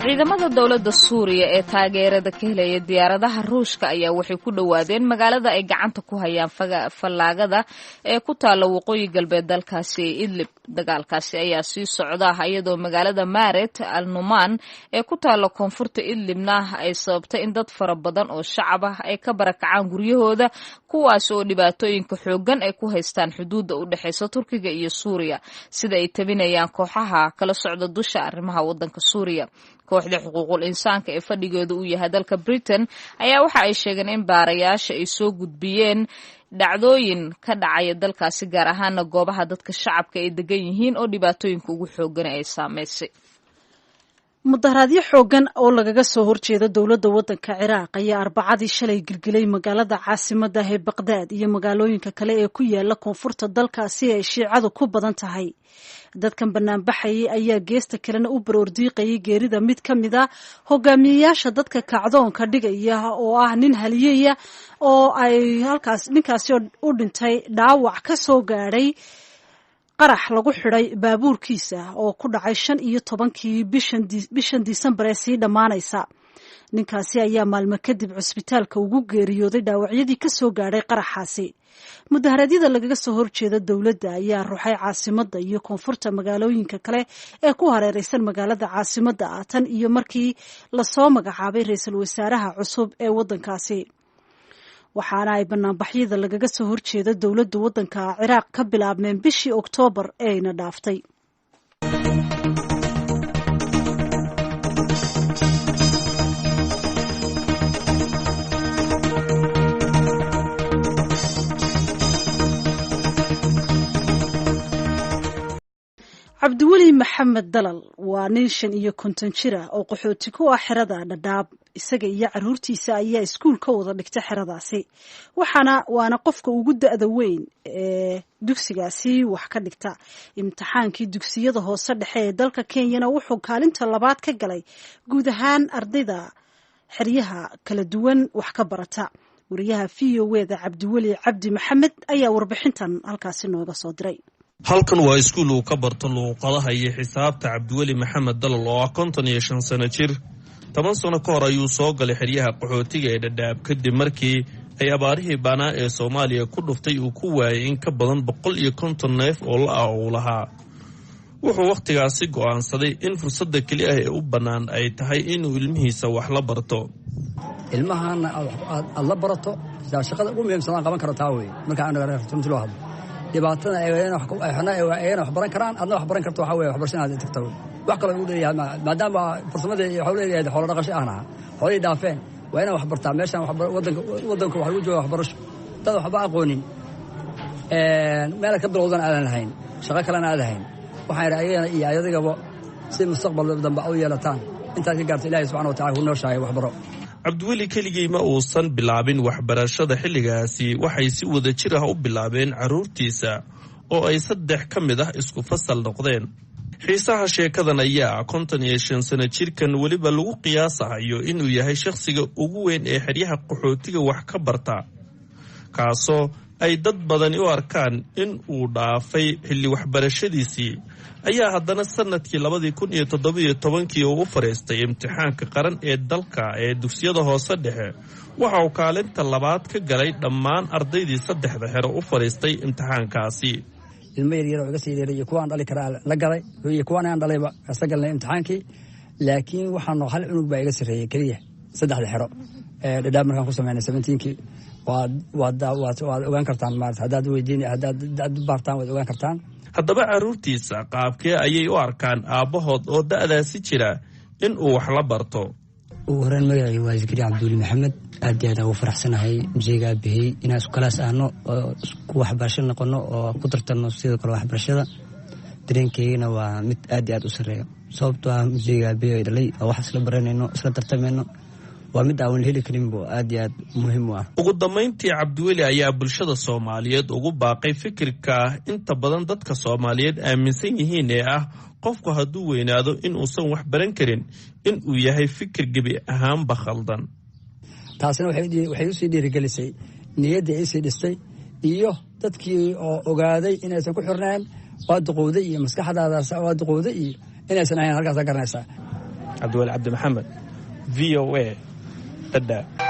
ciidamada dawladda Suuriya ee taageerada ka helaya diyaaradaha Ruushka ayaa waxay ku dhawaadeen magaalada ay gacanta ku hayaan fallaagada ee ku taala waqooyi galbeed dalkaasi Idlib. Dagaalkaasi ayaa sii socda iyadoo magaalada Maaret al-Numan ee ku taala koonfurta Idlibna ay sababtay in dad fara badan oo shacab ah ay ka barakacaan guryahooda, kuwaas oo dhibaatooyinka xooggan ay ku haystaan xuduudda u dhaxaysa Turkiga iyo Suuriya, sida ay tabinayaan kooxaha kala socda dusha arrimaha waddanka Suuriya. kooxda xuquuqul insaanka ee fadhigeedu uu yahay dalka Britain ayaa waxa ay sheegeen in baarayaasha ay soo gudbiyeen dhacdooyin ka dhacaya dalkaasi, gaar ahaan goobaha dadka shacabka ay degan yihiin oo dhibaatooyinka ugu xooggan ay saameysay. mudaharaadyo xoogan oo lagaga soo horjeeda dowladda waddanka Ciraaq ayaa Arbacadii shalay gilgilay magaalada caasimadda ee Baghdad iyo magaalooyinka kale ee ku yaala koonfurta dalkaasi ay shiicadu ku badan tahay. dadkan banaanbaxayay ayaa geesta kalena u baroordiiqayay geerida mid ka mid a hogaamiyeyaasha dadka kacdoonka dhigaya oo ah nin haliyaya oo ay ninkaasi u dhintay dhaawac ka soo gaadhay qarax lagu xidhay baabuurkiisa oo ku dhacay 15kii bishan Disembar ee sii dhammaanaysa. ninkaasi ayaa maalmo kadib cusbitaalka ugu geeriyooday dhaawacyadii ka soo gaadhay qaraxaasi. mudaharaadyada lagaga soo horjeeda dowladda ayaa ruuxay caasimadda iyo koonfurta magaalooyinka kale ee ku hareeraysan magaalada caasimadda ah tan iyo markii lasoo magacaabay ra'iisul wasaaraha cusub ee waddankaasi. waxaana ay banaanbaxyada lagaga soo horjeeda dowladda waddanka Ciraaq ka bilaabmeen bishii Oktoobar ee ayna dhaaftay. cabdiweli maxamed dalal waa nin 55 jir ah oo qaxooti ku ah xerada Dhadhaab. isaga iyo caruurtiisa ayaa iskuul ka wada dhigta xeradaasi, waana qofka ugu da'da weyn ee dugsigaasi wax ka dhigta. imtixaankii dugsiyada hoose dhexe ee dalka Kenyana wuxuu kaalinta labaad ka galay guud ahaan ardayda xeryaha kala duwan wax ka barata. wariyaha VOA-da cabdiweli cabdi maxamed ayaa warbixintan halkaasi nooga soo diray. halkan waa iskuul uu ka barto luuqadaha iyo xisaabta cabdiweli maxamed dalal oo ah 55 sano jir. 10 sano ka hor ayuu soo galay xeryaha qaxootiga ee Dhadhaab kadib markii ay abaarihii baanaa ee Soomaaliya ku dhuftay uu ku waayay in ka badan 150 neef oo la uu lahaa. wuxuu waqtigaasi go'aansaday in fursadda kaliya ah ee u bannaan ay tahay inuu ilmihiisa wax la barto. ilmahana aad la barato shaqada ugu muhiimsan qaban kartaa way marka aan runtii loo hadlo. dhibaatada ay wax baran karaan adna wax baran karto waxa weeye waxbarashada tagto wax kale uu leeyahay maadaama fursadda waxa leeyahay xoolo dhaqasho ahna xoolay dhaafeen waa inaan wax bartaa meeshan wadanka wax lagu joogo waxbarasho dad waxba aqoonin meel ka bilowdan aan lahayn shaqo kale aan lahayn waxaan ayagana iyo ayadagaba si mustaqbal dambe u yeelataan intaad ka gaarto Ilaahay subhanahu wa ta'ala uu noo shaahay waxbaro. cabdiweli keligii ma uusan bilaabin waxbarashada xilligaasi, waxay si wada jir ah u bilaabeen caruurtiisa oo ay 3 ka mid ah isku fasal noqdeen. xiisaha sheekadan ayaa 55 sano jirkan weliba lagu qiyaasayo inuu yahay shakhsiga ugu weyn ee xeryaha qaxootiga wax ka barta, kaasoo ay dad badan u arkaan in uu dhaafay xilli waxbarashadiisii. ayaa haddana sanadkii 2017 uu u fariistay imtixaanka qaran ee dalka ee dugsiyada hoose dhexe. waxa uu kaalinta labaad ka galay dhammaan ardaydii 3 xero u fariistay imtixaankaasi. ilmo yar oo iga sii dheeray kuwaan dhali karaa la galay iyo kuwaan aan dhalayba ka galnay imtixaankii, laakiin waxaan hal cunug baa iga sareeyay kaliya 3 xero ee Dhadhaab markaan ku sameynay 17kii. waad ogaan kartaan maarta haddaad weydiin haddaad baartaan waad ogaan kartaan. haddaba caruurtiisa qaabkee ayay u arkaan aabbahood oo da'daasi jira in uu wax la barto? ugu horreyn magacay waa Zikri Cabduuli Maxamed. aad iyo aad ugu faraxsanahay museyga bixiyay inaan isku kalaas ahno oo isku waxbarasho noqono oo ku tartano sidoo kale waxbarashada. dareenkeygana waa mid aad iyo aad u sareeyo sababtoo ah museyga bixiyay dhalay oo wax isla baranayno isla tartamayno waa mid aan heli karin buu aad iyo aad muhiim u ah. ugu dambeyntii cabdiweli ayaa bulshada Soomaaliyeed ugu baaqay fikirka inta badan dadka Soomaaliyeed aaminsan yihiin ee ah qofku hadduu weynaado in uusan wax baran karin in uu yahay fikir gebi ahaanba khaldan. taasina waxay u sii dhiirigelisay niyadda ay sii dhistay iyo dadkii oo ogaaday inaysan ku xirnaan waa duqowday iyo maskaxdaada waa duqowday iyo inaysan ahayn halkaas garanaysaa. cabdiwali cabdi maxamed, VOA, Dadaab.